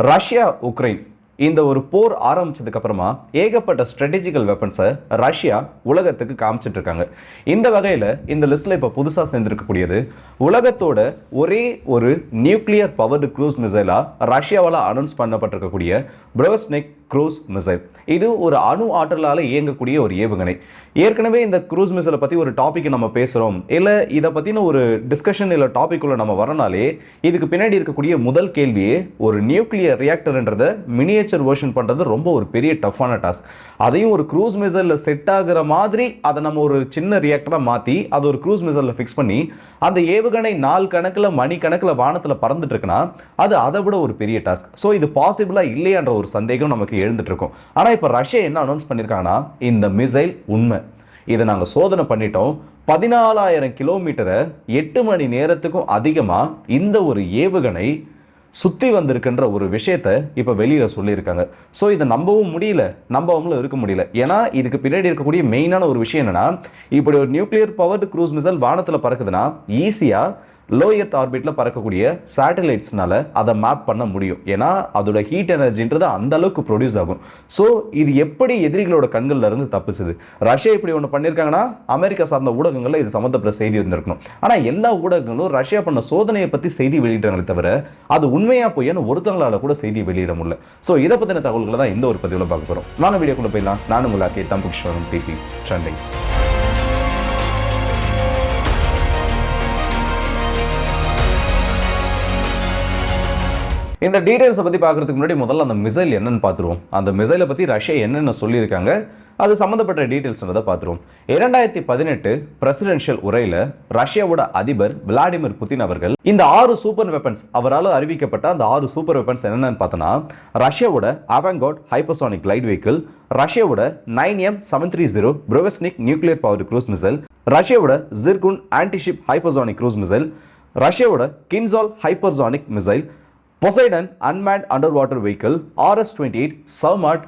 Russia Ukraine இந்த ஒரு போர் ஆரம்பிச்சதுக்கு அப்புறமா ஏகப்பட்ட ஸ்ட்ராட்டஜிக்கல் வெப்பன்ஸை ரஷ்யா உலகத்துக்கு காமிச்சிட்டு இருக்காங்க. இந்த வகையில் இந்த லிஸ்ட்ல இப்போ புதுசாக சேர்ந்திருக்கக்கூடியது உலகத்தோட ஒரே ஒரு நியூக்ளியர் பவர்டு க்ரூஸ் மிசைலா ரஷ்யாவால் அனௌன்ஸ் பண்ணப்பட்டிருக்கக்கூடிய ப்ரோவஸ்னிக் க்ரூஸ் மிசைல். இது ஒரு அணு ஆற்றலால் இயங்கக்கூடிய ஒரு ஏவுகணை. ஏற்கனவே இந்த க்ரூஸ் மிசைலை பற்றி ஒரு டாபிக் நம்ம பேசுகிறோம், இல்லை இதை பற்றின ஒரு டிஸ்கஷன் இல்லை டாபிக் உள்ள நம்ம வரனாலே இதுக்கு பின்னாடி இருக்கக்கூடிய முதல் கேள்வியே ஒரு நியூக்ளியர் ரியாக்டர்ன்றதை மினியேச்சர் வெர்ஷன் பண்ணுறது ரொம்ப ஒரு பெரிய டஃப்பான டாஸ்க். அதையும் ஒரு க்ரூஸ் மிசைலில் செட் ஆகிற மாதிரி அதை நம்ம ஒரு சின்ன ரியாக்டராக மாற்றி அதை ஒரு க்ரூஸ் மிசைலில் ஃபிக்ஸ் பண்ணி அந்த ஏவுகணை நாள் கணக்கில் மணி கணக்கில் வானத்தில் பறந்துட்டு இருக்குன்னா அது அதை விட ஒரு பெரிய டாஸ்க். ஸோ இது பாசிபிளாக இல்லையான்ற ஒரு சந்தேகம் நமக்கு எழுந்துட்டு இருக்கும். ஆனால் இப்போ ரஷ்யா என்ன அனௌன்ஸ் பண்ணியிருக்காங்கன்னா, இந்த மிசைல் உண்மை, இதை நாங்கள் சோதனை பண்ணிட்டோம், 14,000 கிலோமீட்டரை 8 மணி நேரத்துக்கும் அதிகமாக இந்த ஒரு ஏவுகணை சுற்றி வந்திருக்குன்ற ஒரு விஷயத்தை இப்போ வெளியில் சொல்லியிருக்காங்க. ஸோ இதை நம்பவும் முடியல, நம்பவும் இருக்க முடியல. ஏன்னா இதுக்கு பின்னாடி இருக்கக்கூடிய மெயினான ஒரு விஷயம் என்னன்னா, இப்படி ஒரு நியூக்ளியர் பவர்டு க்ரூஸ் மிசைல் வானத்தில் பறக்குதுன்னா ஈஸியாக லோ எர்த் ஆர்பிட்ல பறக்கக்கூடிய சேட்டலைட்ஸ்னால அதை மேப் பண்ண முடியும். ஏன்னா அதோட ஹீட் எனர்ஜின்றது அந்த அளவுக்கு ப்ரொடியூஸ் ஆகும். ஸோ இது எப்படி எதிரிகளோட கண்கள்ல இருந்து தப்பிச்சுது? ரஷ்யா இப்படி ஒன்று பண்ணியிருக்காங்கன்னா அமெரிக்கா சார்ந்த ஊடகங்களில் இது சம்மந்தப்பட்ட செய்தி இருந்திருக்கணும். ஆனால் எல்லா ஊடகங்களும் ரஷ்யா பண்ண சோதனையை பற்றி செய்தி வெளியிட்டாங்களே தவிர அது உண்மையா போய்னு ஒருத்தங்களால கூட செய்தி வெளியிட முடியல. ஸோ இதை பற்றின தகவல்களை தான் இந்த ஒரு பதிவில் பார்க்க போகிறோம். வாங்க வீடியோக்குள்ள போயிடலாம். நான் உங்களுக்கு தம்புகிருஷ்ணன், டிபி ட்ரெண்டிங்ஸ். இந்த டீடைல்ஸை பற்றி பார்க்கறதுக்கு முன்னாடி முதல்ல அந்த மிசைல் என்னன்னு பார்த்துருவோம். அந்த மிசைலை பற்றி ரஷ்யா என்னென்ன சொல்லியிருக்காங்க, அது சம்மந்தப்பட்ட டீடைல்ஸ்ன்றதை பார்த்துருவோம். 2018 பிரசிடென்ஷியல் உரையில் ரஷ்யாவோட அதிபர் விளாடிமிர் புதின் அவர்கள் இந்த 6 சூப்பர் வெப்பன்ஸ் அவரால் அறிவிக்கப்பட்ட அந்த 6 சூப்பர் வெப்பன்ஸ் என்னென்னு பார்த்தோன்னா, ரஷ்யாவோட அவங்கார்ட் ஹைப்பர்சானிக் கிளைட் வெஹிக்கிள், ரஷ்யாவோட 9M730 Burevestnik nuclear powered cruise missile, ரஷ்யாவோட Zircon antiship hypersonic cruise missile, ரஷ்யாவோட Kinzhal hypersonic missile, Poseidon Unmanned Underwater Vehicle, RS-28 Sarmat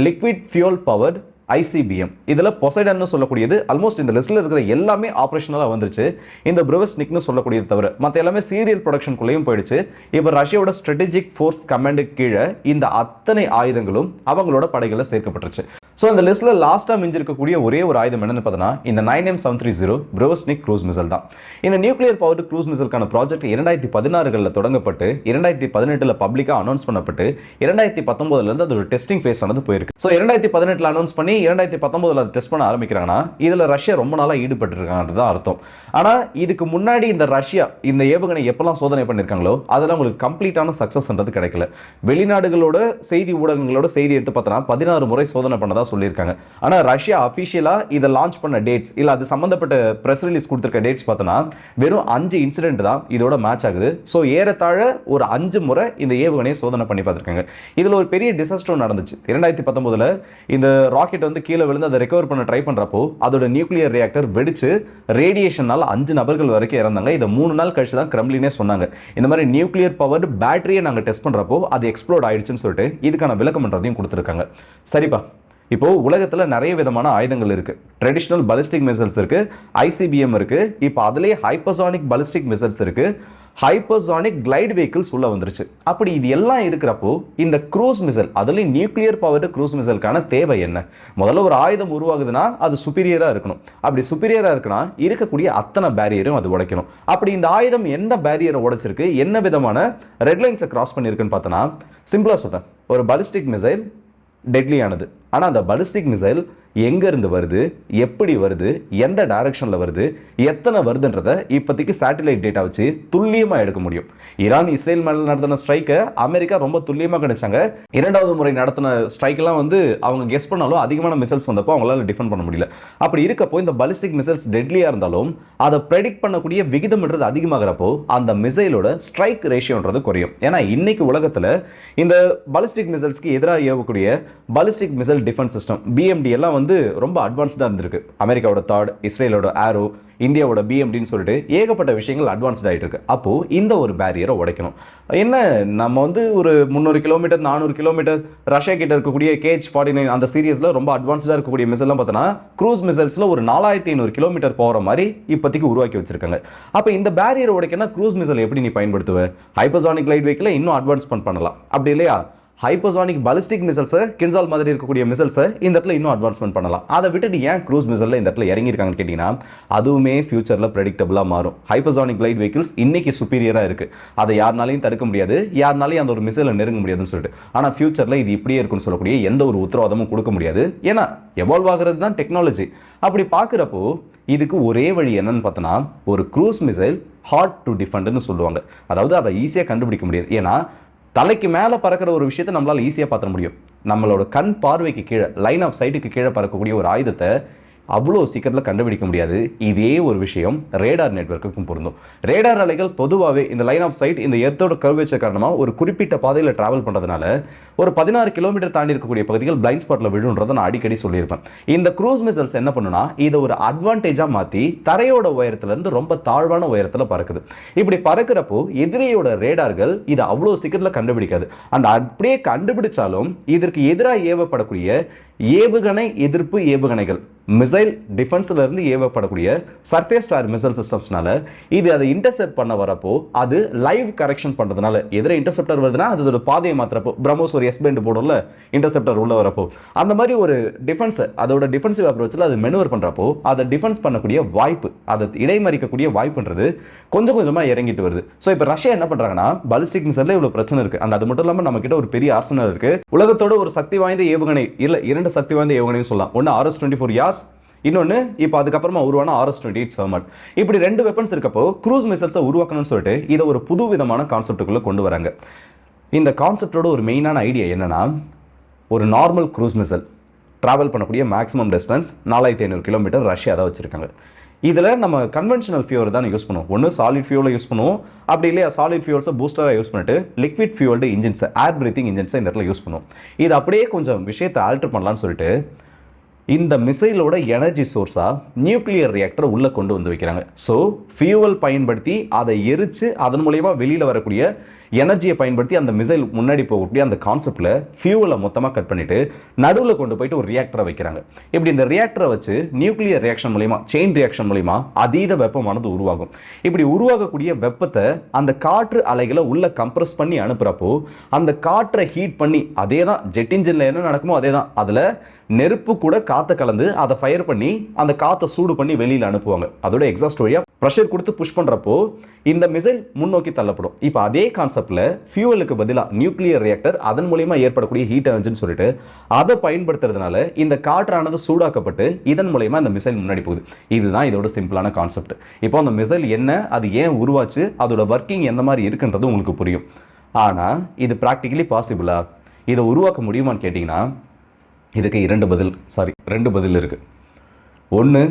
Liquid Fuel Powered ICBM. இதில் பொசைடன்னு சொல்லக்கூடியது ஆல்மோஸ்ட் இந்த லிஸ்ட்டில் இருக்கிற எல்லாமே ஆப்ரேஷனலாக வந்துருச்சு. இந்த ப்ரோவஸ்னிக்னு சொல்லக்கூடியது தவிர மற்ற எல்லாமே சீரியல் ப்ரொடக்ஷனுக்குள்ளேயும் போயிடுச்சு. இப்போ ரஷ்யாவோட ஸ்ட்ராட்டஜிக் ஃபோர்ஸ் கமாண்டுக்கு கீழே இந்த அத்தனை ஆயுதங்களும் அவங்களோட படைகளில் சேர்க்கப்பட்டுருச்சு. ஸோ இந்த லிஸ்ட்டில் லாஸ்ட்டாக மிஞ்சிருக்கக்கூடிய ஒரே ஒரு ஆயுதம் என்னன்னு பார்த்தோன்னா இந்த 9M730 ப்ரோவஸ்னிக் க்ரூஸ் மிசைல் தான். இந்த நியூக்ளியர் பவர்டு க்ரூஸ் மிசைலுக்கான ப்ராஜெக்ட் 2016 தொடங்கப்பட்டு 2018 பப்ளிக்காக அனௌன்ஸ் பண்ணப்பட்டு 2019 அது ஒரு டெஸ்டிங் ஃபேஸ் ஆனது போயிருக்கு. ஸோ 2018 அனௌன்ஸ் பண்ணி 2019 அதை டெஸ்ட் பண்ண ஆரம்பிக்கிறாங்கன்னா இதில் ரஷ்யா ரொம்ப நாளாக ஈடுபட்டு இருக்காங்கன்றது தான் அர்த்தம். ஆனால் இதுக்கு முன்னாடி இந்த ரஷ்யா இந்த ஏவுகணை எப்பெல்லாம் சோதனை பண்ணியிருக்காங்களோ அதெல்லாம் உங்களுக்கு கம்ப்ளீட்டான சக்ஸஸ்ன்றது கிடைக்கல. வெளிநாடுகளோட செய்தி ஊடகங்களோட செய்தி எடுத்து பார்த்தோன்னா 16 முறை சோதனை பண்ணதா சொல்லியிருக்காங்க. ஆனால் ரஷ்யா அஃபிஷியலா இதை லான்ச் பண்ண டேட்ஸ் இல்லை அது சம்பந்தப்பட்ட பிரஸ் ரிலீஸ் கொடுத்திருக்க டேட்ஸ் பார்த்தோன்னா வெறும் 5 இன்சிடென்ட் தான் இதோட மேட்ச் ஆகுது. ஸோ ஏறத்தாழ ஒரு 5 முறை இந்த ஏவுகணையை சோதனை பண்ணி பார்த்துருக்காங்க. இதில் ஒரு பெரிய டிசாஸ்டர் நடந்துச்சு. 2019 இந்த ராக்கெட் வந்து கீழே விழுந்து அதை ரெக்கவர் பண்ண ட்ரை பண்றப்போ அதோட நியூக்ளியர் ரியாக்டர் வெடிச்சு ரேடியேஷனால 5 நபர்கள் வரைக்கும் இறந்தாங்க. இதை 3 நாள் கழிச்சு தான் கிரெம்ளினே சொன்னாங்க. இந்த மாதிரி நியூக்ளியர் பவர்டு பேட்டரியை நாங்கள் டெஸ்ட் பண்றப்போ அது எக்ஸ்ப்ளோட் ஆயிடுச்சுன்னு சொல்லிட்டு இதுக்கான விளக்கம் பண்றதையும் கொடுத்துருக்காங்க. சரிப்பா, இப்போ உலகத்தில் நிறைய விதமான ஆயுதங்கள் இருக்கு. ட்ரெடிஷனல் பாலிஸ்டிக் மிசைல்ஸ் இருக்கு, ஐசிபிஎம் இருக்கு, இப்போ அதுலேயே ஹைப்பர்சானிக் பாலிஸ்டிக் மிசைல்ஸ் இருக்கு, ஹைப்பர்சானிக் கிளைட் வெஹிக்கிள்ஸ் உள்ள வந்துருச்சு. அப்படி இது எல்லாம் இருக்கிறப்போ இந்த க்ரூஸ் மிசைல் அதுலேயும் நியூக்ளியர் பவர்டு க்ரூஸ் மிசைலுக்கான தேவை என்ன? முதல்ல ஒரு ஆயுதம் உருவாகுதுன்னா அது சுப்பீரியரா இருக்கணும். அப்படி சுப்பீரியரா இருக்குன்னா இருக்கக்கூடிய அத்தனை பேரியரும் அது உடைக்கணும். அப்படி இந்த ஆயுதம் எந்த பேரியரை உடைச்சிருக்கு, என்ன விதமான ரெட்லைன்ஸை கிராஸ் பண்ணியிருக்குன்னு பார்த்தோன்னா, சிம்பிளா சொல்றேன், ஒரு பாலிஸ்டிக் மிசைல் டெட்லியானது. ஆனால் அந்த பாலிஸ்டிக் மிசைல் எங்கேருந்து வருது, எப்படி வருது, எந்த டைரக்ஷனில் வருது, எத்தனை வருதுன்றதை இப்போதைக்கு சேட்டலைட் டேட்டா வச்சு துல்லியமாக எடுக்க முடியும். ஈரான் இஸ்ரேல் மேலே நடத்தின ஸ்ட்ரைக்கை அமெரிக்கா ரொம்ப துல்லியமாக கிடைச்சாங்க. 2வது முறை நடத்தின ஸ்ட்ரைக்கெல்லாம் வந்து அவங்க கெஸ் பண்ணாலும் அதிகமான மிசைல்ஸ் வந்தப்போ அவங்களால டிஃபெண்ட் பண்ண முடியல. அப்படி இருக்கப்போ இந்த பாலிஸ்டிக் மிசைல்ஸ் டெட்லியாக இருந்தாலும் அதை ப்ரெடிக்ட் பண்ணக்கூடிய விகிதம்ன்றது அதிகமாகிறப்போ அந்த மிசைலோட ஸ்ட்ரைக் ரேஷியோன்றது குறையும். ஏன்னா இன்னைக்கு உலகத்தில் இந்த பாலிஸ்டிக் மிசைல்ஸ்க்கு எதிராக ஏவக்கூடிய ballistic missile defence system BMD எல்லாம் வந்து ரொம்ப அட்வான்ஸ்டாக இருந்திருக்கு. அமெரிக்காவோட தாட், இஸ்ரேலோட ஆரோ, இந்தியாவோட பிஎம்டின்னு சொல்லிட்டு ஏகப்பட்ட விஷயங்கள் அட்வான்ஸ்ட் ஆகிட்டு இருக்கு. அப்போ இந்த ஒரு பேரியரை உடைக்கணும். என்ன நம்ம வந்து ஒரு 300 கிலோமீட்டர் 400 கிலோமீட்டர் ரஷ்யா கிட்ட இருக்கக்கூடிய KH-49 அந்த சீரியஸ்ல ரொம்ப அட்வான்ஸ்டாக இருக்கக்கூடிய மிசைல்லாம் பார்த்தோன்னா க்ரூஸ் மிசைல்ஸ்ல ஒரு 4500 கிலோமீட்டர் போகிற மாதிரி இப்போதைக்கு உருவாக்கி வச்சிருக்காங்க. அப்போ இந்த பேரியர் உடைக்கனா க்ரூஸ் மிசைல் எப்படி நீ பயன்படுத்துவ? ஹைப்பர்சானிக் லைட் வெஹிக்கிளை இன்னும் அட்வான்ஸ்மெண்ட் பண்ணலாம், அப்படி இல்லையா? ஹைப்பர்சானிக் பாலிஸ்டிக் மிசைல்ஸை, கின்சால் மாதிரி இருக்கக்கூடிய மிசைல்ஸை இந்த இடத்துல இன்னும் அட்வான்ஸ்மெண்ட் பண்ணலாம். அதை விட்டுட்டு ஏன் க்ரூஸ் மிசைலில் இந்த இடத்துல இறங்கியிருக்காங்கன்னு கேட்டிங்கன்னா, அதுவுமே ஃபியூச்சரில் ப்ரெடிக்டபிளாக மாறும். ஹைப்பர்சானிக் லைட் வெஹிக்கிள்ஸ் இன்னைக்கு சுப்பீரியராக இருக்குது, அதை யாருனாலையும் தடுக்க முடியாது, யாருனாலையும் அந்த ஒரு மிசைலை நெருங்க முடியாதுன்னு சொல்லிட்டு. ஆனால் ஃபியூச்சரில் இது இப்படியே இருக்குன்னு சொல்லக்கூடிய எந்த ஒரு உத்தரவாதமும் கொடுக்க முடியாது. ஏன்னா எவால்வ் ஆகிறது தான் டெக்னாலஜி. அப்படி பார்க்குறப்போ இதுக்கு ஒரே வழி என்னன்னு பார்த்தோன்னா, ஒரு க்ரூஸ் மிசைல் ஹார்ட் டு டிஃபெண்ட்னு சொல்லுவாங்க. அதாவது அதை ஈஸியாக கண்டுபிடிக்க முடியாது. ஏன்னா தலைக்கு மேலே பறக்கிற ஒரு விஷயத்தை நம்மளால் ஈஸியாக பார்த்துட முடியும். நம்மளோட கண் பார்வைக்கு கீழே, லைன் ஆஃப் சைட்டுக்கு கீழே பறக்கக்கூடிய ஒரு ஆயுதத்தை அவ்வளோ சீக்கிரத்தில் கண்டுபிடிக்க முடியாது. இதே ஒரு விஷயம் ரேடார் நெட்வொர்க்குக்கும் பொருந்தும். ரேடார் அலைகள் பொதுவாகவே இந்த லைன் ஆஃப் சைட், இந்த எர்த்தோட கர்வேச்சர் காரணமாக ஒரு குறிப்பிட்ட பாதையில் டிராவல் பண்ணுறதுனால ஒரு 16 கிலோமீட்டர் தாண்டி இருக்கக்கூடிய பகுதிகள் பிளைண்ட் ஸ்பாட்டில் விழுன்றதை நான் அடிக்கடி சொல்லியிருப்பேன். இந்த க்ரூஸ் மிசைல்ஸ் என்ன பண்ணுன்னா, இதை ஒரு அட்வான்டேஜாக மாற்றி தரையோட உயரத்துலேருந்து ரொம்ப தாழ்வான உயரத்தில் பறக்குது. இப்படி பறக்கிறப்போ எதிரியோட ரேடார்கள் இதை அவ்வளோ சீக்கிரத்தில் கண்டுபிடிக்காது. அண்ட் அப்படியே கண்டுபிடிச்சாலும் இதற்கு எதிராக ஏவப்படக்கூடிய ஏவுகணை எதிர்ப்பு ஏவுகணைகள், மிசைல் டிஃபென்ஸ்ல இருந்து ஏவப்படக்கூடிய சர்ஃபேஸ் டு ஏர் மிசைல் சிஸ்டம்ஸ்னால இது அதை இன்டர்செப்ட் பண்ண வரப்போ அது லைவ் கரெக்ஷன் பண்றதுனால, எதிர இன்டர்செப்டர் வருதுன்னா அதோட பாதையை மாத்திரப்போ, பிரம்மோஸ் ஒரு S-bend போடும்ல இன்டர்செப்டர் உள்ள வரப்போ, அந்த மாதிரி ஒரு டிஃபென்ஸ், அதோட டிஃபென்சிவ் அப்ரோச்சில் அது மெனுவர் பண்றப்போ அதை டிஃபென்ஸ் பண்ணக்கூடிய வாய்ப்பு, அதை இடைமறிக்கக்கூடிய வாய்ப்புன்றது கொஞ்சம் கொஞ்சமாக இறங்கிட்டு வருது. ஸோ இப்போ ரஷ்யா என்ன பண்றாங்கன்னா, பாலிஸ்டிக் மிசைல்ல இவ்வளவு பிரச்சனை இருக்கு. அண்ட் அது மட்டும் இல்லாமல் நம்ம கிட்ட ஒரு பெரிய ஆர்சனல் இருக்கு. உலகத்தோட ஒரு சக்தி வாய்ந்த ஏவுகணை இல்ல, இரண்டு சக்தி வாய்ந்த ஏவுகணைன்னு சொல்லலாம். ஒன்று RS-24 யார்ஸ், இன்னொன்று இப்போ அதுக்கப்புறமா உருவான RS-28 சர்மட். இப்படி 2 வெப்பன்ஸ் இருக்கப்போ க்ரூஸ் மிசைல்ஸை உருவாக்கணும்னு சொல்லிட்டு இதை ஒரு புது விதமான கான்செப்டுக்குள்ள கொண்டு வராங்க. இந்த கான்செப்டோட ஒரு மெயினான ஐடியா என்னன்னா, ஒரு நார்மல் க்ரூஸ் மிசைல் டிராவல் பண்ணக்கூடிய மேக்ஸிமம் டிஸ்டன்ஸ் 4500 கிலோமீட்டர் ரஷ்யா தான் வச்சிருக்காங்க. இதில் நம்ம கன்வென்ஷனல் ஃபியூல் தான் யூஸ் பண்ணுவோம். ஒன்று சாலிட் ஃபியூலை யூஸ் பண்ணுவோம், அப்படி இல்லையா சாலிட் ஃபியூல்ஸை பூஸ்டராக யூஸ் பண்ணிட்டு லிக்விட் ஃபியூல்டு இன்ஜின்ஸை, ஏர் பிரீத்திங் இன்ஜின்ஸை இந்த இடத்துல யூஸ் பண்ணுவோம். இது அப்படியே கொஞ்சம் விஷயத்தை ஆல்டர் பண்ணலான்னு சொல்லிட்டு இந்த மிசைலோட எனர்ஜி சோர்ஸாக நியூக்ளியர் ரியாக்டரை உள்ளே கொண்டு வந்து வைக்கிறாங்க. ஸோ ஃபியூவல் பயன்படுத்தி அதை எரித்து அதன் மூலயமா வெளியில் வரக்கூடிய எனர்ஜியை பயன்படுத்தி அந்த மிசைல் முன்னாடி போகக்கூடிய அந்த கான்செப்டில் ஃபியூவலை மொத்தமாக கட் பண்ணிவிட்டு நடுவில் கொண்டு போயிட்டு ஒரு ரியாக்டரை வைக்கிறாங்க. இப்படி இந்த ரியாக்டரை வச்சு நியூக்ளியர் ரியாக்ஷன் மூலயமா, செயின் ரியாக்ஷன் மூலயமா அதீத வெப்பமானது உருவாகும். இப்படி உருவாகக்கூடிய வெப்பத்தை அந்த காற்று அலைகளை உள்ள கம்ப்ரஸ் பண்ணி அனுப்புகிறப்போ அந்த காற்றை ஹீட் பண்ணி, அதே தான் ஜெட் இன்ஜினில் என்ன நடக்குமோ அதே தான், அதில் நெருப்பு கூட காற்றை கலந்து அதை ஃபயர் பண்ணி அந்த காற்றை சூடு பண்ணி வெளியில் அனுப்புவாங்க. அதோட எக்ஸாஸ்ட் வழியாக ப்ரெஷர் கொடுத்து புஷ் பண்ணுறப்போ இந்த மிசைல் முன்னோக்கி தள்ளப்படும். இப்போ அதே கான்செப்டில் ஃபியூவலுக்கு பதிலாக நியூக்ளியர் ரியாக்டர், அதன் மூலயமா ஏற்படக்கூடிய ஹீட் எனர்ஜின்னு சொல்லிட்டு அதை பயன்படுத்துறதுனால இந்த காற்றானது சூடாக்கப்பட்டு இதன் மூலயமா இந்த மிசைல் முன்னாடி போகுது. இதுதான் இதோட சிம்பிளான கான்செப்ட். இப்போ அந்த மிசைல் என்ன, அது ஏன் உருவாச்சு, அதோட ஒர்க்கிங் எந்த மாதிரி இருக்குன்றது உங்களுக்கு புரியும். ஆனால் இது ப்ராக்டிக்கலி பாசிபிளா, இதை உருவாக்க முடியுமான்னு கேட்டிங்கன்னா இதுக்கு ரெண்டு பதில் இருக்குது. ஒன்று,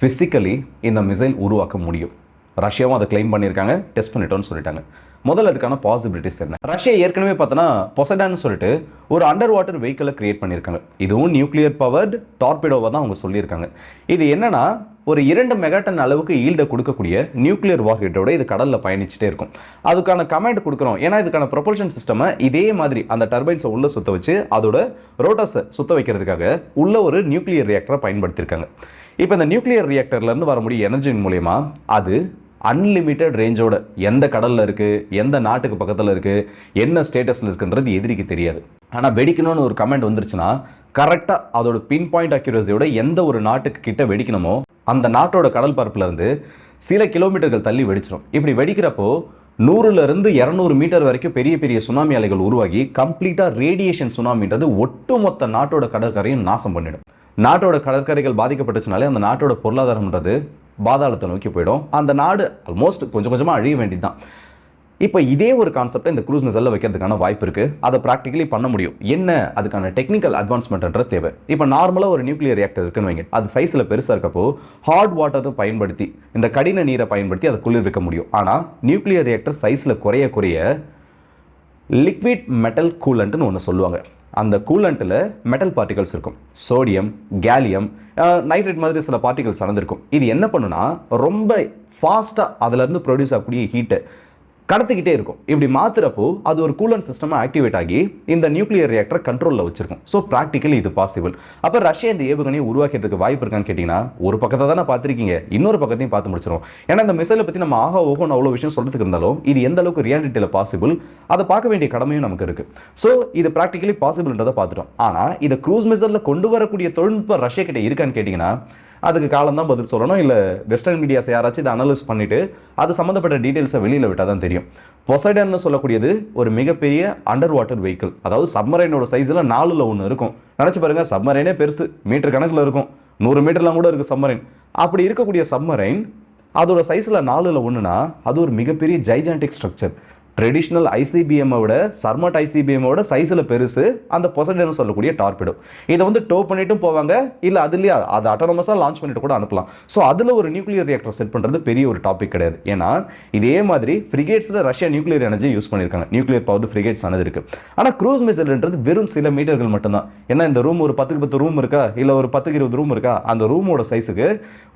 ஃபிசிக்கலி இந்த மிசைல் உருவாக்க முடியும். ரஷ்யாவும் அதை கிளைம் பண்ணியிருக்காங்க, டெஸ்ட் பண்ணிட்டோன்னு சொல்லிட்டாங்க. முதல்ல அதுக்கான பாசிபிலிட்டிஸ் என்ன? ரஷ்யா ஏற்கனவே பார்த்தோன்னா பொசைடான்னு சொல்லிட்டு ஒரு அண்டர் வாட்டர் வெஹிக்கிளை கிரியேட் பண்ணியிருக்காங்க. இதுவும் நியூக்ளியர் பவர்டு டார்பிடோவை தான் அவங்க சொல்லியிருக்காங்க. இது என்னன்னா, ஒரு 2 மெகாடன் அளவுக்கு ஈல்டை கொடுக்கக்கூடிய நியூக்ளியர் வார்ஹெட்டோட இது கடலில் பயணிச்சுட்டே இருக்கும். அதுக்கான கமாண்ட் கொடுக்குறோம். ஏன்னா இதுக்கான ப்ரொபல்ஷன் சிஸ்டமை இதே மாதிரி அந்த டர்பைன்ஸை உள்ள சுத்த வச்சு அதோட ரோட்டர்ஸை சுத்த வைக்கிறதுக்காக உள்ள ஒரு நியூக்ளியர் ரியாக்டரை பயன்படுத்தியிருக்காங்க. இப்போ இந்த நியூக்ளியர் ரியாக்டர்லேருந்து வர முடிய எனர்ஜின் மூலயமா அது அன்லிமிட்டெட் ரேஞ்சோட எந்த கடலில் இருக்குது, எந்த நாட்டுக்கு பக்கத்தில் இருக்குது, என்ன ஸ்டேட்டஸில் இருக்குன்றது எதிரிக்கு தெரியாது. ஆனால் வெடிக்கணும்னு ஒரு கமெண்ட் வந்துருச்சுன்னா கரெக்டாக அதோட பின் பாயிண்ட் அக்யூரஸியோட எந்த ஒரு நாட்டுக்கு கிட்ட வெடிக்கணுமோ அந்த நாட்டோட கடல் பரப்புலேருந்து சில கிலோமீட்டர்கள் தள்ளி வெடிச்சிடும். இப்படி வெடிக்கிறப்போ 100லேருந்து 200 மீட்டர் வரைக்கும் பெரிய பெரிய சுனாமி அலைகள் உருவாகி கம்ப்ளீட்டாக ரேடியேஷன் சுனாமின்றது ஒட்டுமொத்த நாட்டோட கடற்கரையும் நாசம் பண்ணிடும். நாட்டோட கடற்கரைகள் பாதிக்கப்பட்டுச்சுனாலே அந்த நாட்டோட பொருளாதாரம்ன்றது பாதாளத்தை நோக்கி போயிடும். அந்த நாடு ஆல்மோஸ்ட் கொஞ்சம் கொஞ்சமாக அழிய வேண்டியது தான். இப்போ இதே ஒரு கான்செப்டை இந்த க்ரூஸ் மிசைலில் வைக்கிறதுக்கான வாய்ப்பு இருக்குது. அதை ப்ராக்டிகலி பண்ண முடியும். என்ன அதுக்கான டெக்னிக்கல் அட்வான்ஸ்மெண்ட்ன்ற தேவை. இப்போ நார்மலாக ஒரு நியூக்ளியர் ரியாக்டர் இருக்குன்னு வைங்க, அது சைஸில் பெருசாக இருக்கப்போ ஹாட் வாட்டரை பயன்படுத்தி, இந்த கடின நீரை பயன்படுத்தி அதை குளிர்விக்க முடியும். ஆனால் நியூக்ளியர் ரியாக்டர் சைஸில் குறைய குறைய லிக்விட் மெட்டல் கூலண்ட்னு ஒன்று சொல்லுவாங்க. அந்த கூலண்ட்டில் மெட்டல் பார்ட்டிகல்ஸ் இருக்கும், சோடியம், கேலியம், நைட்ரேட் மாதிரி சில பார்ட்டிகல்ஸ் நடந்திருக்கும். இது என்ன பண்ணுன்னா ரொம்ப ஃபாஸ்ட்டாக அதிலேருந்து ப்ரொடியூஸ் ஆகக்கூடிய ஹீட்டை கடத்திக்கிட்டே இருக்கும். இப்படி மாத்துறப்போ அது ஒரு கூலண்ட் சிஸ்டமாக ஆக்டிவேட் ஆகி இந்த நியூக்ளியர் ரியாக்டரை கண்ட்ரோலில் வச்சிருக்கும். ஸோ ப்ராக்டிக்கலி இது பாசிபிள். அப்போ ரஷ்யா இந்த ஏவுகணையை உருவாக்கிறதுக்கு வாய்ப்பு இருக்கான்னு கேட்டிங்கன்னா, ஒரு பக்கத்தை தானே பார்த்துருக்கீங்க, இன்னொரு பக்கத்தையும் பார்த்து முடிச்சிடும். ஏன்னா இந்த மிசைலை பற்றி நம்ம ஓகோன்னு அவ்வளோ விஷயம் சொல்கிறதுக்கு இருந்தாலும் இது எந்த அளவுக்கு ரியாலிட்டியில் பாசிபிள் அதை பார்க்க வேண்டிய கடமையும் நமக்கு இருக்குது. ஸோ இது ப்ராக்டிக்கலி பாசிபிள்ன்றதை பார்த்துட்டோம். ஆனால் இதை க்ரூஸ் மிசைலில் கொண்டு வரக்கூடிய தொழில்நுட்பம் ரஷ்யா கிட்ட இருக்கான்னு கேட்டிங்கன்னா, அதுக்கு காலம் தான் பதில் சொல்லணும். இல்லை வெஸ்டர்ன் மீடியாஸ் யாராச்சும் இதை அனலைஸ் பண்ணிட்டு அது சம்மந்தப்பட்ட டீட்டெயில்ஸை வெளியில் விட்டால் தான் தெரியும். பொசைடன்னு சொல்லக்கூடியது ஒரு மிகப்பெரிய அண்டர் வாட்டர் வெஹிக்கிள். அதாவது சப்மரைனோட சைஸில் 4ல் 1 இருக்கும். நினச்சி பாருங்க, சப்மரைனே பெருசு, மீட்டர் கணக்கில் இருக்கும், 100 மீட்டர்லாம் கூட இருக்குது சப்மரைன். அப்படி இருக்கக்கூடிய சப்மரைன் அதோட சைஸில் 4ல் 1னா அது ஒரு மிகப்பெரிய ஜைஜான்டிக் ஸ்ட்ரக்சர். ட்ரெடிஷ்னல் ஐசிபிஎம்மோட சர்மட் ஐசிபிஎம்மோட சைஸில் பெருசு அந்த பொசைடன் சொல்லக்கூடிய டார்பிடோ. இதை வந்து டோ பண்ணிட்டும் போவாங்க, இல்லை அதுலேயே அதை அட்டானமஸாக லான்ச் பண்ணிட்டு கூட அனுப்பலாம். ஸோ அதில் ஒரு நியூக்ளியர் ரியாக்டர் செட் பண்ணுறது பெரிய ஒரு டாபிக் கிடையாது. ஏன்னா இதே மாதிரி ஃப்ரிகேட்ஸில் ரஷ்யா நியூக்ளியர் எனர்ஜி யூஸ் பண்ணியிருக்காங்க, நியூக்ளியர் பவர் ஃப்ரிகேட்ஸ் ஆனது இருக்கு. ஆனால் க்ரூஸ் மிசைல்ன்றது வெறும் சில மீட்டர்கள் மட்டும்தான். ஏன்னா இந்த ரூம் ஒரு 10க்கு 10 ரூம் இருக்கா, இல்லை ஒரு 10க்கு 20 ரூம் இருக்கா, அந்த ரூமோட சைஸுக்கு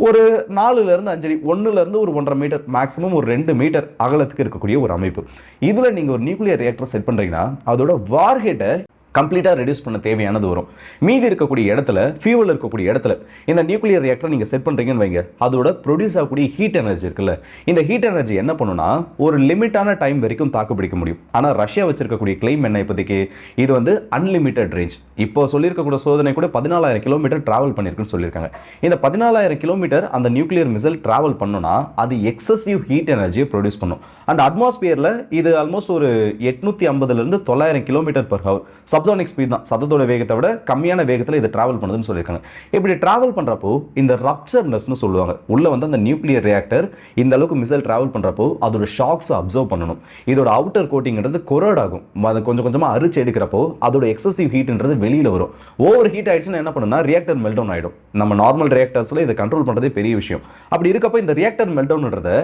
ஒரு 4லேருந்து 5 அடி, 1லேருந்து ஒரு 1.5 மீட்டர், மேக்ஸிமம் ஒரு 2 மீட்டர் அகலத்துக்கு இருக்கக்கூடிய ஒரு அமைப்பு. இதுல நீங்க ஒரு நியூக்ளியர் ரியாக்டர் செட் பண்றீங்கன்னா அதோட வார்ஹெட்டை கம்ப்ளீட்டாக ரெடியூஸ் பண்ண தேவையானது வரும். மீதி இருக்கக்கூடிய இடத்துல, ஃபியூவல் இருக்கக்கூடிய இடத்துல இந்த நியூக்ளியர் ரியாக்டர் நீங்கள் செட் பண்ணுறீங்கன்னு வைங்க, அதோட ப்ரொடியூஸ் ஆகக்கூடிய ஹீட் எனர்ஜி இருக்குல்ல, இந்த ஹீட் எனர்ஜி என்ன பண்ணுன்னா ஒரு லிமிட்டான டைம் வரைக்கும் தாக்கு பிடிக்க முடியும். ஆனால் ரஷ்யா வச்சிருக்கக்கூடிய கிளைம் என்ன இப்போதைக்கு, இது வந்து அன்லிமிட்டட் ரேஞ்ச். இப்போ சொல்லியிருக்கக்கூடிய சோதனை கூட 14,000 கிலோமீட்டர் டிராவல் பண்ணியிருக்குன்னு சொல்லியிருக்காங்க. இந்த 14,000 கிலோமீட்டர் அந்த நியூக்ளியர் மிசைல் டிராவல் பண்ணோன்னா அது எக்ஸசிவ் ஹீட் எனர்ஜியை ப்ரொடியூஸ் பண்ணும். அண்ட் அட்மாஸ்பியரில் இது ஆல்மோஸ்ட் ஒரு 850லேருந்து 900 kilometre per hour subsonic speed தான், சத்தத்தோட வேகத்தை விட கம்மியான வேகத்தில் இது டிராவல் பண்ணுதுன்னு சொல்லியிருக்காங்க. இப்படி டிராவல் பண்ணுறப்போ இந்த ரப்சர்னஸ்னு சொல்லுவாங்க, உள்ள வந்து அந்த நியூக்ளியர் ரியாக்டர் இந்த அளவுக்கு மிசைல் டிராவல் பண்ணுறப்போ அதோட ஷாக்ஸை அப்சர்வ் பண்ணணும். இதோட அவுட்டர் கோட்டிங்கிறது கொரோட் ஆகும், அதை கொஞ்சம் கொஞ்சமாக அரிச்சு எடுக்கிறப்போ அதோட எக்ஸசிவ் ஹீட்ன்றது வெளியில் வரும். ஓவர் ஹீட் ஆயிடுச்சுன்னா என்ன பண்ணுன்னா ரியாக்டர் மெல்டவுன் ஆகிடும். நம்ம நார்மல் ரியாக்டர்ஸில் இதை கண்ட்ரோல் பண்ணுறதே பெரிய விஷயம். அப்படி இருக்கப்போ இந்த ரியாக்டர் மெல்டவுன்ன்றதை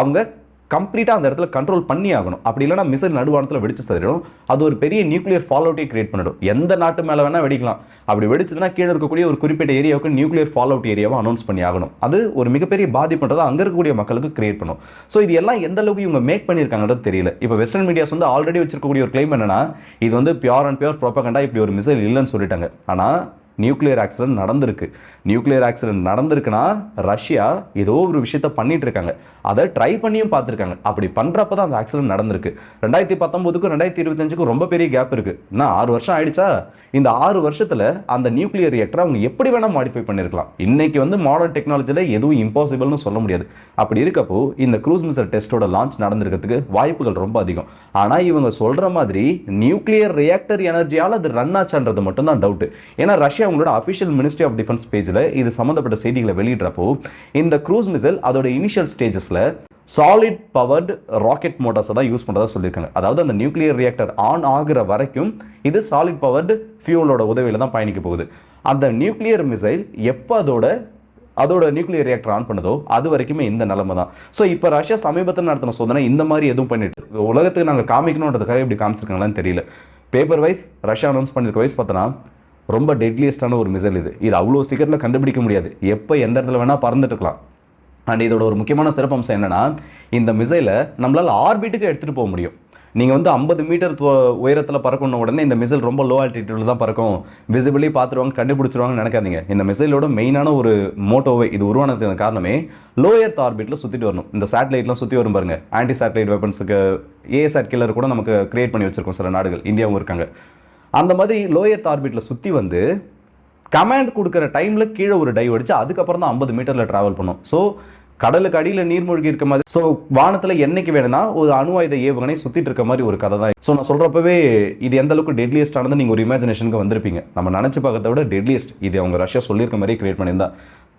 அவங்க கம்ப்ளீட்டாக அந்த இடத்துல கண்ட்ரோல் பண்ணி ஆகணும். அப்படி இல்லைனா மிசைல் நடுவானத்தில் வெடிச்சு தரும், அது ஒரு பெரிய நியூக்ளியர் ஃபாலோட்டை கிரியேட் பண்ணிடும். எந்த நாட்டு மேலே வேணால் வெடிக்கலாம். அப்படி வெடிச்சதுன்னா கீழே இருக்கக்கூடிய ஒரு குறிப்பிட்ட ஏரியாவுக்கு நியூக்ளியர் ஃபாலோட் ஏரியாவை அனௌன்ஸ் பண்ணி ஆகணும். அது ஒரு மிகப்பெரிய பாதிப்புன்றதை அங்கே இருக்கக்கூடிய மக்களுக்கு கிரியேட் பண்ணும். ஸோ இது எல்லாம் எந்த அளவுக்கு இவங்க மேக் பண்ணியிருக்காங்கன்றது தெரியல. இப்போ வெஸ்டர்ன் மீடியாஸ் வந்து ஆல்ரெடி வச்சிருக்கக்கூடிய ஒரு கிளைம் என்னன்னா, இது வந்து பியூர் அண்ட் பியூர் ப்ரோபகண்டா, இப்படி ஒரு மிசைல் இல்லைன்னு சொல்லிட்டாங்க. ஆனால் நியூக்ளியர் ஆக்சிடென்ட் நடந்திருக்கு. நியூக்ளியர் ஆக்சிடென்ட் நடந்திருக்குன்னா ரஷ்யா ஏதோ ஒரு விஷயத்த பண்ணிட்டு இருக்காங்க, அதை ட்ரை பண்ணியும் பார்த்துருக்காங்க. அப்படி பண்றப்ப தான் அந்த ஆக்சிடென்ட் நடந்திருக்கு. 2019க்கும் 2025க்கும் ரொம்ப பெரிய கேப் இருக்கு. இன்னும் 6 வருஷம் ஆயிடுச்சா? இந்த 6 வருஷத்துல அந்த நியூக்ளியர் ரியாக்டரை அவங்க எப்படி வேணா மாடிஃபை பண்ணிருக்கலாம். இன்னைக்கு வந்து மாடர்ன் டெக்னாலஜில எதுவும் இம்பாசிபிள்னு சொல்ல முடியாது. அப்படி இருக்கப்போ இந்த க்ரூஸ் மிசைல் டெஸ்டோட லான்ச் நடந்திருக்கிறதுக்கு வாய்ப்புகள் ரொம்ப அதிகம். ஆனா இவங்க சொல்ற மாதிரி நியூக்ளியர் ரியாக்டர் எனர்ஜியால அது ரன் ஆச்சான்றது மட்டும் தான் டவுட். ஏன்னா ரஷ்யா அவங்களோட அபிஷியல் மினிஸ்ட்ரி ஆஃப் டிஃபென்ஸ் பேஜ்ல இது சம்பந்தப்பட்ட செய்திகளை வெளியிடுறப்போ இந்த க்ரூஸ் மிசைல் அதோட இனிஷியல் ஸ்டேஜஸ்ல சாலிட் பவர்டு ராக்கெட் மோட்டார்ஸ் தான் யூஸ் பண்றதா சொல்லியிருக்காங்க. அதாவது அந்த நியூக்ளியர் ரியாக்டர் ஆன் ஆகுற வரைக்கும் இது சாலிட் பவர்டு ஃபியூலோட உதவியில தான் பயணிக்க போகுது. அந்த நியூக்ளியர் மிசைல் எப்போ அதோட நியூக்ளியர் ரியாக்டர் ஆன் பண்ணதோ அது வரைக்குமே இந்த நிலைமை தான். ஸோ இப்போ ரஷ்யா சமீபத்தில் நடத்தின சோதனை இந்த மாதிரி எதுவும் பண்ணிட்டு உலகத்துக்கு நாங்கள் காமிக்கணுன்றதுக்காக இப்படி காமிச்சிருக்காங்களான்னு தெரியல. பேப்பர் வைஸ் ரஷ்யா அனௌன்ஸ் பண்ணிருக்க வைஸ் பார்த்தோன்னா ரொம்ப டெட்லியஸ்டான ஒரு மிசைல் இது. இது அவ்வளோ சீக்கிரத்தில் கண்டுபிடிக்க முடியாது, எப்போ எந்த இடத்துல வேணால் பறந்துட்டு இருக்கலாம். அண்ட் இதோட ஒரு முக்கியமான சிறப்பம்சம் என்னன்னா, இந்த மிசைலை நம்மளால் ஆர்பிட்டுக்கு எடுத்துகிட்டு போக முடியும். நீங்கள் வந்து 50 மீட்டர் உயரத்தில் பறக்கணும் உடனே இந்த மிசைல் ரொம்ப லோ ஆல்டிடியூடில் தான் பறக்கும், விசிபிளி பார்த்துருவாங்க கண்டுபிடிச்சிருவாங்கன்னு நினைக்காதீங்க. இந்த மிசைலோட மெயினான ஒரு மோட்டோவே இது உருவானதுக்கு காரணமே லோ எர்த் ஆர்பிட்டில் சுற்றிட்டு வரணும். இந்த சேட்டலைட்லாம் சுற்றி வரும் பாருங்க, ஆன்டி சேட்டலைட் வெப்பன்ஸுக்கு ஏஎஸ்ஆர் கில்லர் கூட நமக்கு கிரியேட் பண்ணி வச்சிருக்கோம் சில நாடுகள், இந்தியாவும் இருக்காங்க. அந்த மாதிரி லோ எர்த் ஆர்பிட்டில் சுற்றி வந்து கமாண்ட் கொடுக்குற டைமில் கீழே ஒரு டைவ் அடிச்சு அதுக்கப்புறம் தான் 50 மீட்டரில் ட்ராவல் பண்ணும். ஸோ கடலுக்கு அடியில் நீர்மூழ்கி இருக்க மாதிரி, ஸோ வானத்தில் என்னைக்கு வேணும்னா ஒரு அணு ஆயுத ஏவுகணை சுற்றிட்டு இருக்க மாதிரி ஒரு கதை தான். ஸோ நான் சொல்கிறப்பவே இது எந்த அளவுக்கு டெட்லியஸ்ட் ஆனது நீங்கள் ஒரு இமேஜினேஷனுக்கு வந்திருப்பீங்க. நம்ம நினச்சி பார்க்கறத விட டெட்லியஸ்ட் இது அவங்க ரஷ்யா சொல்லியிருக்க மாதிரி கிரியேட் பண்ணியிருந்தா.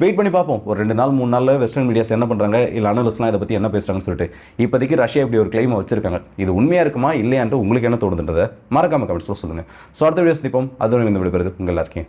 வெயிட் பண்ணி பார்ப்போம், ஒரு 2 நாள் 3 நாளில் வெஸ்டர்ன் மீடியாஸ் என்ன பண்ணுறாங்க, இல்லை அனலிஸ்ட்லாம் இதை பற்றி என்ன பேசுகிறாங்கன்னு சொல்லிட்டு. இப்போதைக்கு ரஷ்யா இப்படி ஒரு கிளைமை வச்சிருக்காங்க. இது உண்மையாக இருக்குமா இல்லையான்ட்டு உங்களுக்கு என்ன தோணுதுன்றதை மறக்காம கமெண்ட்ஸில் சொல்லுங்கள். ஸோ அடுத்த வீடியோஸ் நிற்போம். அதோட இந்த விடுபடுறது உங்கள் எல்லாருக்கும்